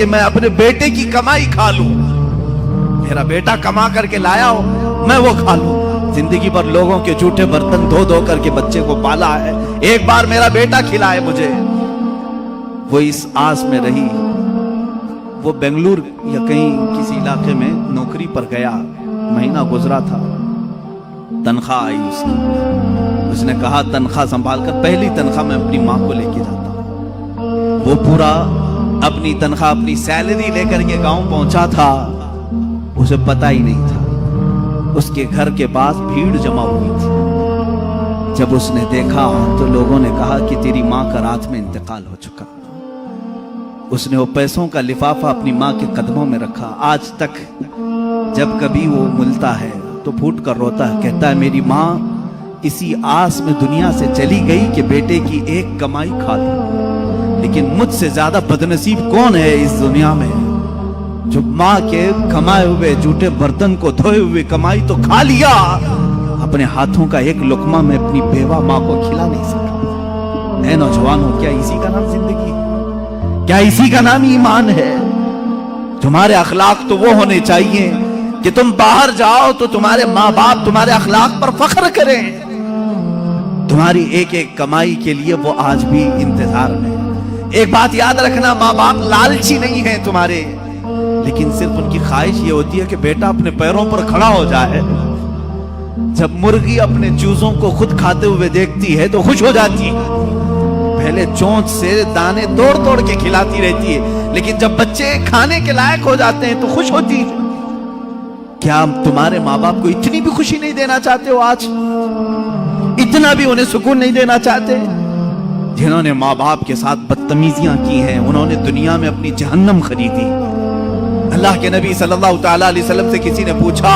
کہ میں اپنے بیٹے کی کمائی کھا لوں، میرا بیٹا کما کر کے لایا ہو میں وہ کھا لوں۔ زندگی پر لوگوں کے جھوٹے برتن دھو دھو کر کے بچے کو پالا ہے، ایک بار میرا بیٹا کھلائے مجھے۔ وہ اس آس میں رہی، وہ بنگلور یا کہیں کسی علاقے میں نوکری پر گیا، مہینہ گزرا تھا، تنخواہ آئی اس نے کہا تنخواہ سنبھال کر، پہلی تنخواہ میں اپنی ماں کو لے کے جاتا ہوں۔ وہ پورا اپنی تنخواہ اپنی سیلری لے کر کے گاؤں پہنچا تھا، اسے پتہ ہی نہیں تھا اس کے گھر کے پاس بھیڑ جمع ہوئی تھی۔ جب اس نے دیکھا تو لوگوں نے کہا کہ تیری ماں کا رات میں انتقال ہو چکا۔ اس نے وہ پیسوں کا لفافہ اپنی ماں کے قدموں میں رکھا، آج تک جب کبھی وہ ملتا ہے تو پھوٹ کر روتا ہے، کہتا ہے میری ماں اسی آس میں دنیا سے چلی گئی کہ بیٹے کی ایک کمائی کھا لوں، لیکن مجھ سے زیادہ بدنصیب کون ہے اس دنیا میں جو ماں کے کمائے ہوئے جھوٹے برتن کو دھوئے ہوئے کمائی تو کھا لیا، اپنے ہاتھوں کا ایک لقمہ میں اپنی بیوہ ماں کو کھلا نہیں سکا۔ اے نوجوانوں، کیا اسی کا نام زندگی ہے؟ کیا اسی کا نام ایمان ہے؟ تمہارے اخلاق تو وہ ہونے چاہیے کہ تم باہر جاؤ تو تمہارے ماں باپ تمہارے اخلاق پر فخر کریں، تمہاری ایک ایک کمائی کے لیے وہ آج بھی انتظار میں۔ ایک بات یاد رکھنا، ماں باپ لالچی نہیں ہیں تمہارے، لیکن صرف ان کی خواہش یہ ہوتی ہے کہ بیٹا اپنے پیروں پر کھڑا ہو جائے۔ جب مرغی اپنے چوزوں کو خود کھاتے ہوئے دیکھتی ہے تو خوش ہو جاتی ہے، پہلے چونچ سے دانے توڑ توڑ کے کھلاتی رہتی ہے، لیکن جب بچے کھانے کے لائق ہو جاتے ہیں تو خوش ہوتی ہے۔ کیا تمہارے ماں باپ کو اتنی بھی خوشی نہیں دینا چاہتے ہو؟ آج اتنا بھی انہیں سکون نہیں دینا چاہتے؟ جنہوں نے ماں باپ کے ساتھ بدتمیزیاں کی ہیں انہوں نے دنیا میں اپنی جہنم خریدی۔ اللہ کے نبی صلی اللہ تعالیٰ علیہ وسلم سے کسی نے پوچھا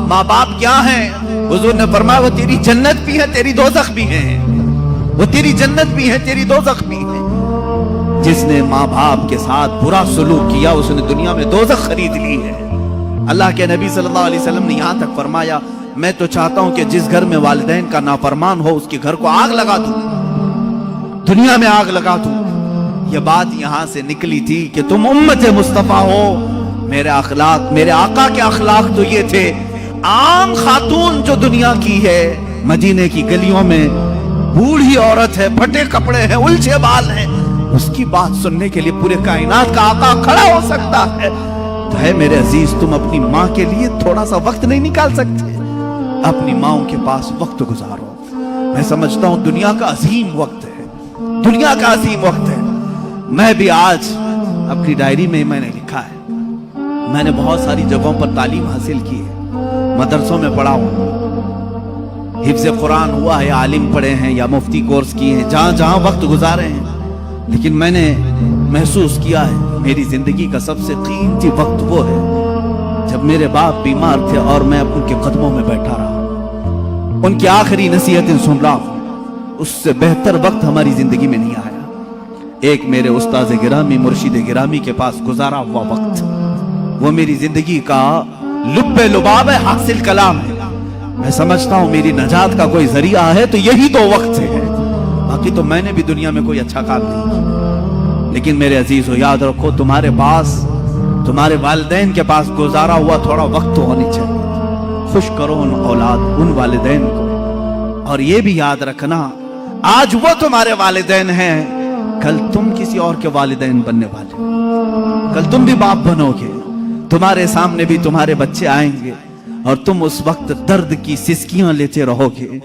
ماں باپ کیا ہیں؟ حضور نے فرمایا وہ تیری جنت بھی ہے تیری دوزخ بھی ہے، وہ تیری جنت بھی ہے تیری دوزخ بھی ہے۔ جس نے ماں باپ کے ساتھ برا سلوک کیا اس نے دنیا میں دوزخ خرید لی ہے۔ اللہ کے نبی صلی اللہ علیہ وسلم نے یہاں تک فرمایا میں تو چاہتا ہوں کہ جس گھر میں والدین کا نافرمان ہو اس کے گھر کو آگ لگا دوں، دنیا میں آگ لگا دوں۔ یہ بات یہاں سے نکلی تھی کہ تم امت مصطفیٰ ہو، میرے اخلاق، میرے آقا کے اخلاق تو یہ تھے۔ عام خاتون جو دنیا کی ہے، مدینے کی گلیوں میں بوڑھی عورت ہے، پھٹے کپڑے ہیں، الجھے بال ہیں، اس کی بات سننے کے لیے پورے کائنات کا آقا کھڑا ہو سکتا ہے تو ہے میرے عزیز تم اپنی ماں کے لیے تھوڑا سا وقت نہیں نکال سکتے؟ اپنی ماں کے پاس وقت گزارو۔ میں سمجھتا ہوں دنیا کا عظیم وقت ہے، دنیا کا عظیم وقت ہے۔ میں بھی آج اپنی ڈائری میں نے لکھا ہے میں نے بہت ساری جگہوں پر تعلیم حاصل کی ہے، مدرسوں میں پڑھا ہوں، حفظ قرآن ہوا ہے، عالم پڑھے ہیں یا مفتی کورس کیے ہیں، جہاں جہاں وقت گزارے ہیں، لیکن میں نے محسوس کیا ہے میری زندگی کا سب سے قیمتی وقت وہ ہے جب میرے باپ بیمار تھے اور میں ان کے قدموں میں بیٹھا رہا، ان کی آخری نصیحتیں سن رہا ہوں۔ اس سے بہتر وقت ہماری زندگی میں نہیں آیا۔ ایک میرے استاذ گرامی مرشد گرامی کے پاس گزارا ہوا وقت وہ میری زندگی کا لب لباب ہے، حاصل کلام ہے۔ میں سمجھتا ہوں میری نجات کا کوئی ذریعہ ہے تو یہی تو وقت ہے، باقی تو میں نے بھی دنیا میں کوئی اچھا کام نہیں کیا۔ لیکن میرے عزیزو یاد رکھو تمہارے پاس، تمہارے والدین کے پاس گزارا ہوا تھوڑا وقت تو ہونی چاہیے۔ خوش کرو ان اولاد، ان والدین کو، اور یہ بھی یاد رکھنا آج وہ تمہارے والدین ہیں، کل تم کسی اور کے والدین بننے والے، کل تم بھی باپ بنو گے، تمہارے سامنے بھی تمہارے بچے آئیں گے اور تم اس وقت درد کی سسکیاں لیتے رہو گے۔